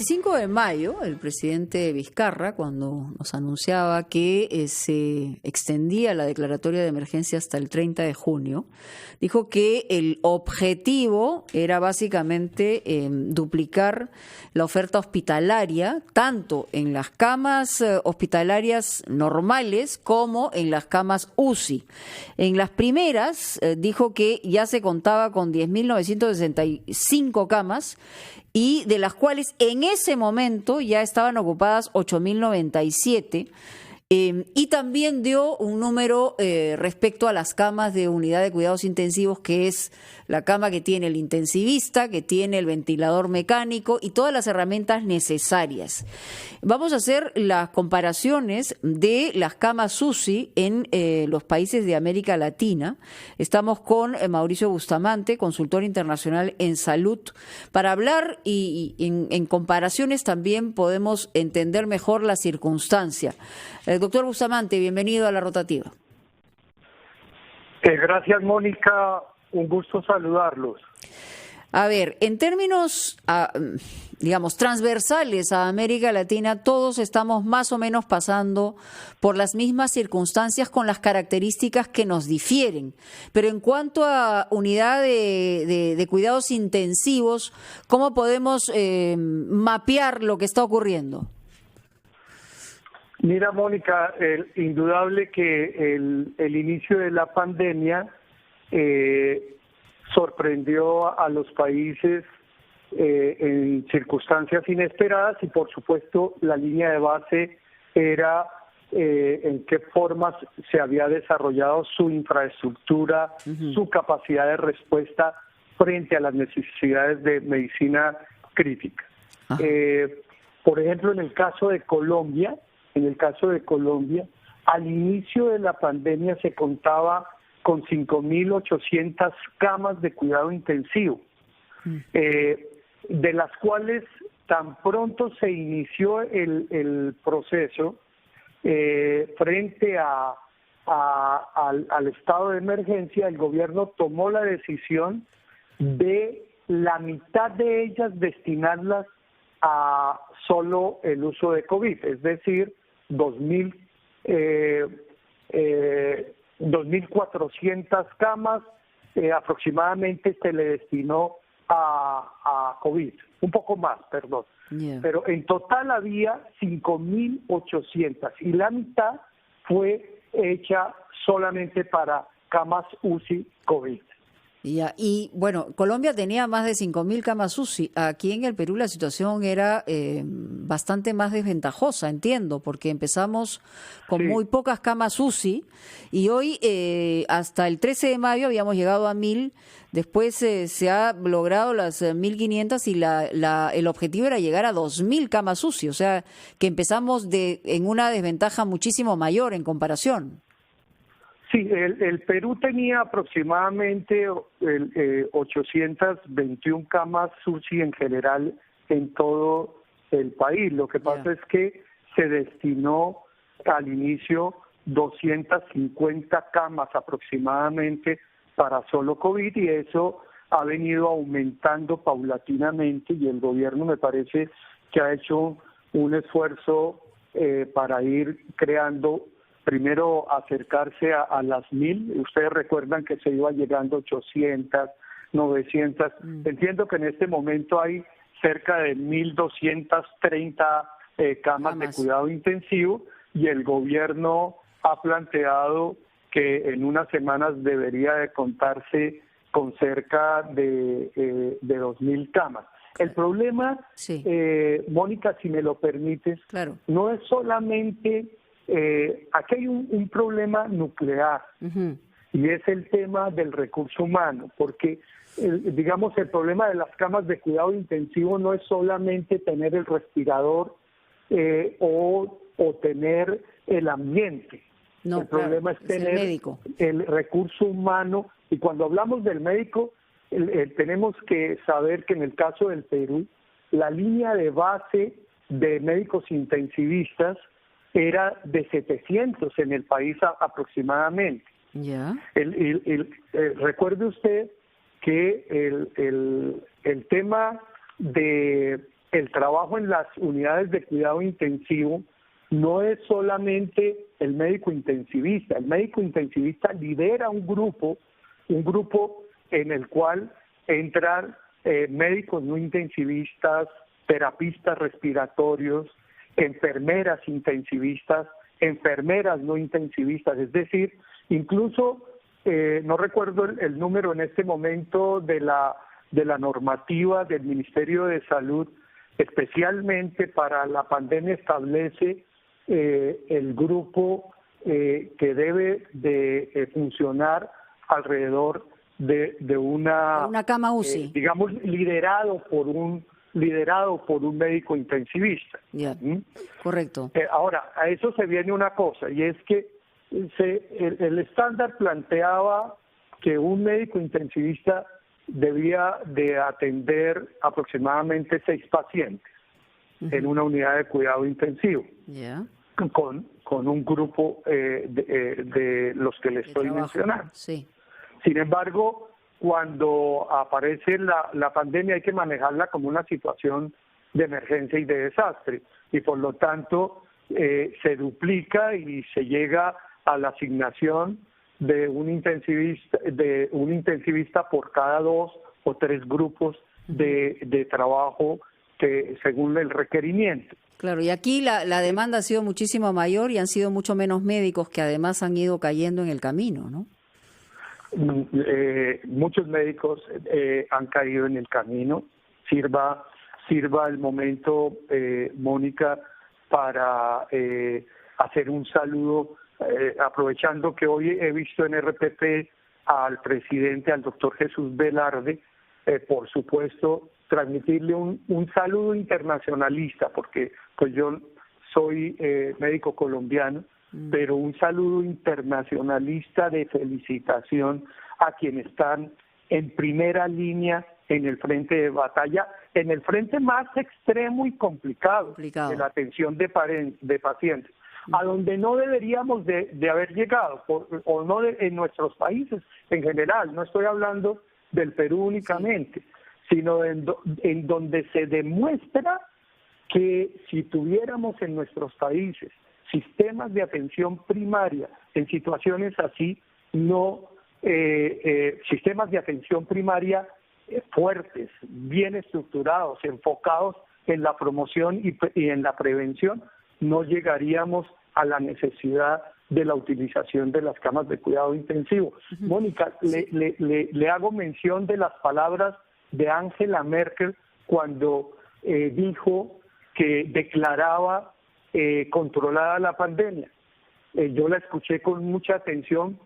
25 de mayo, el presidente Vizcarra, cuando nos anunciaba que se extendía la declaratoria de emergencia hasta el 30 de junio, dijo que el objetivo era básicamente duplicar la oferta hospitalaria, tanto en las camas hospitalarias normales como en las camas UCI. En las primeras, dijo que ya se contaba con 10.965 camas, y de las cuales en ese momento ya estaban ocupadas 8.097, y también dio un número respecto a las camas de unidad de cuidados intensivos, que es la cama que tiene el intensivista, que tiene el ventilador mecánico y todas las herramientas necesarias. Vamos a hacer las comparaciones de las camas UCI en los países de América Latina. Estamos con Mauricio Bustamante, consultor internacional en salud, para hablar y en comparaciones también podemos entender mejor la circunstancia. Doctor Bustamante, bienvenido a La Rotativa. Gracias, Mónica. Un gusto saludarlos. A ver, en términos, digamos, transversales a América Latina, todos estamos más o menos pasando por las mismas circunstancias con las características que nos difieren. Pero en cuanto a unidad de cuidados intensivos, ¿cómo podemos mapear lo que está ocurriendo? Mira, Mónica, indudable que el inicio de la pandemia sorprendió a los países en circunstancias inesperadas y, por supuesto, la línea de base era en qué formas se había desarrollado su infraestructura, su capacidad de respuesta frente a las necesidades de medicina crítica. Por ejemplo, en el caso de Colombia, al inicio de la pandemia se contaba con 5.800 camas de cuidado intensivo, de las cuales tan pronto se inició el proceso frente al estado de emergencia, el gobierno tomó la decisión de la mitad de ellas destinarlas a solo el uso de COVID, es decir, 2.400 camas aproximadamente se le destinó a COVID, un poco más, perdón. Pero en total había 5.800 y la mitad fue hecha solamente para camas UCI COVID. Y bueno, Colombia tenía más de 5.000 camas UCI. Aquí en el Perú la situación era bastante más desventajosa, entiendo, porque empezamos con muy pocas camas UCI y hoy hasta el 13 de mayo habíamos llegado a 1.000, después se ha logrado las 1.500 y el objetivo era llegar a 2.000 camas UCI, o sea que empezamos en una desventaja muchísimo mayor en comparación. Sí, el Perú tenía aproximadamente 821 camas UCI en general en todo el país. Lo que pasa es que se destinó al inicio 250 camas aproximadamente para solo COVID y eso ha venido aumentando paulatinamente y el gobierno me parece que ha hecho un esfuerzo para ir creando. Primero, acercarse a las 1.000. Ustedes recuerdan que se iba llegando 800, 900. Entiendo que en este momento hay cerca de 1.230 camas de cuidado intensivo y el gobierno ha planteado que en unas semanas debería de contarse con cerca de 2.000 camas. El problema, Mónica, si me lo permites, no es solamente... aquí hay un problema nuclear y es el tema del recurso humano, porque digamos el problema de las camas de cuidado intensivo no es solamente tener el respirador o tener el ambiente. No, el problema es tener el recurso humano y cuando hablamos del médico tenemos que saber que en el caso del Perú la línea de base de médicos intensivistas era de 700 en el país aproximadamente. Recuerde usted que el tema de el trabajo en las unidades de cuidado intensivo no es solamente el médico intensivista. El médico intensivista lidera un grupo en el cual entran médicos no intensivistas, terapistas respiratorios, enfermeras intensivistas, enfermeras no intensivistas, es decir, incluso no recuerdo el número en este momento de la normativa del Ministerio de Salud, especialmente para la pandemia establece el grupo que debe de funcionar alrededor de una cama UCI, digamos liderado por un médico intensivista. Yeah. Correcto. Ahora, a eso se viene una cosa, y es que el estándar planteaba que un médico intensivista debía de atender aproximadamente 6 pacientes en una unidad de cuidado intensivo, con un grupo de los que le estoy mencionando. Sí. Sin embargo, cuando aparece la pandemia hay que manejarla como una situación de emergencia y de desastre, y por lo tanto se duplica y se llega a la asignación de un intensivista por cada 2 o 3 grupos de trabajo que según el requerimiento. Claro, y aquí la demanda ha sido muchísimo mayor y han sido mucho menos médicos que además han ido cayendo en el camino, ¿no? Muchos médicos han caído en el camino. Sirva el momento, Mónica, para hacer un saludo, aprovechando que hoy he visto en RPP al presidente, al doctor Jesús Velarde, por supuesto, transmitirle un saludo internacionalista, porque pues yo soy médico colombiano, pero un saludo internacionalista de felicitación a quienes están en primera línea en el frente de batalla, en el frente más extremo y complicado. De la atención de pacientes, a donde no deberíamos de haber llegado, o no en nuestros países en general. No estoy hablando del Perú únicamente, sino en donde se demuestra que si tuviéramos en nuestros países sistemas de atención primaria en situaciones así, sistemas de atención primaria fuertes, bien estructurados, enfocados en la promoción y en la prevención, no llegaríamos a la necesidad de la utilización de las camas de cuidado intensivo. Mónica, le hago mención de las palabras de Angela Merkel cuando dijo que declaraba controlada la pandemia. Yo la escuché con mucha atención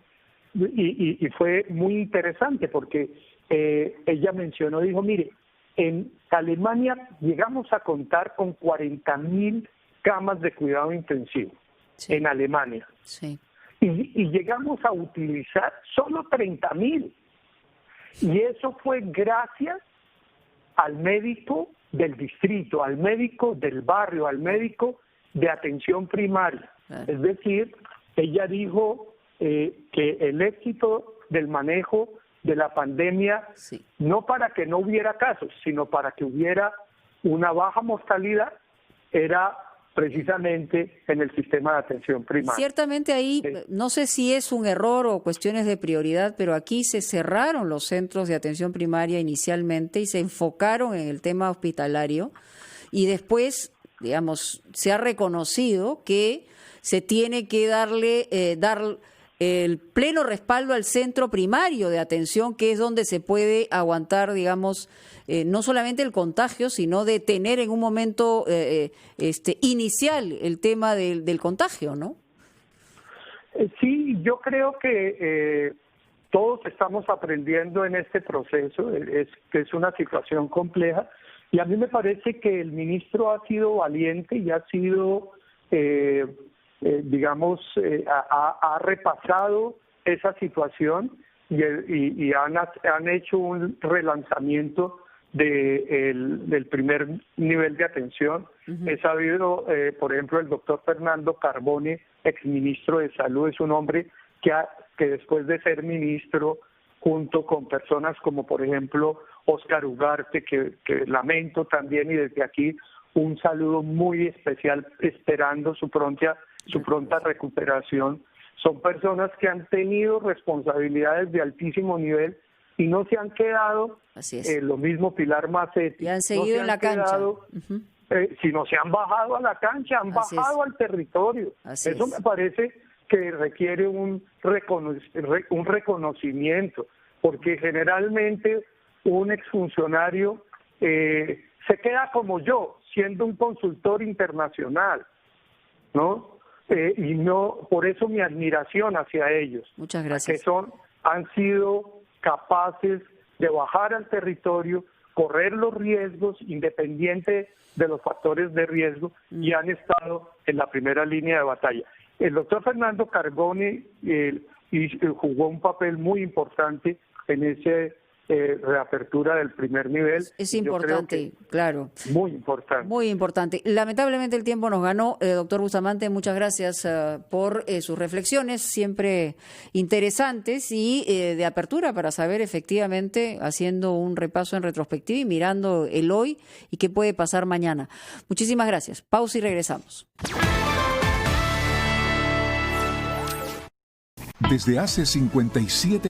y fue muy interesante porque ella mencionó, dijo, mire, en Alemania llegamos a contar con 40,000 camas de cuidado intensivo, en Alemania, y llegamos a utilizar solo 30,000, y eso fue gracias al médico del distrito, al médico del barrio, al médico de atención primaria. Es decir, ella dijo que el éxito del manejo de la pandemia, no para que no hubiera casos, sino para que hubiera una baja mortalidad, era precisamente en el sistema de atención primaria. Ciertamente ahí, no sé si es un error o cuestiones de prioridad, pero aquí se cerraron los centros de atención primaria inicialmente y se enfocaron en el tema hospitalario, y después, digamos, se ha reconocido que se tiene que dar el pleno respaldo al centro primario de atención, que es donde se puede aguantar, digamos, no solamente el contagio, sino detener en un momento inicial el tema del contagio, ¿no? Sí, yo creo que todos estamos aprendiendo en este proceso, que es una situación compleja, y a mí me parece que el ministro ha sido valiente y ha sido, ha repasado esa situación y han hecho un relanzamiento del primer nivel de atención. He sabido, por ejemplo, el doctor Fernando Carbone, exministro de Salud, es un hombre que después de ser ministro, junto con personas como, por ejemplo, Óscar Ugarte, que lamento también, y desde aquí un saludo muy especial, esperando su pronta recuperación. Son personas que han tenido responsabilidades de altísimo nivel y no se han quedado, lo mismo Pilar Macetti, y han seguido en la cancha. Sino se han bajado a la cancha, han bajado al territorio. Eso me parece que requiere un reconocimiento, porque generalmente un exfuncionario se queda como yo, siendo un consultor internacional, ¿no? Y no, por eso mi admiración hacia ellos. Muchas gracias. Que han sido capaces de bajar al territorio, correr los riesgos, independiente de los factores de riesgo, y han estado en la primera línea de batalla. El doctor Fernando Carbone jugó un papel muy importante en esa reapertura del primer nivel. Es importante, claro. Muy importante. Muy importante. Lamentablemente el tiempo nos ganó. Doctor Bustamante, muchas gracias por sus reflexiones, siempre interesantes y de apertura para saber efectivamente, haciendo un repaso en retrospectiva y mirando el hoy y qué puede pasar mañana. Muchísimas gracias. Pausa y regresamos. Desde hace 57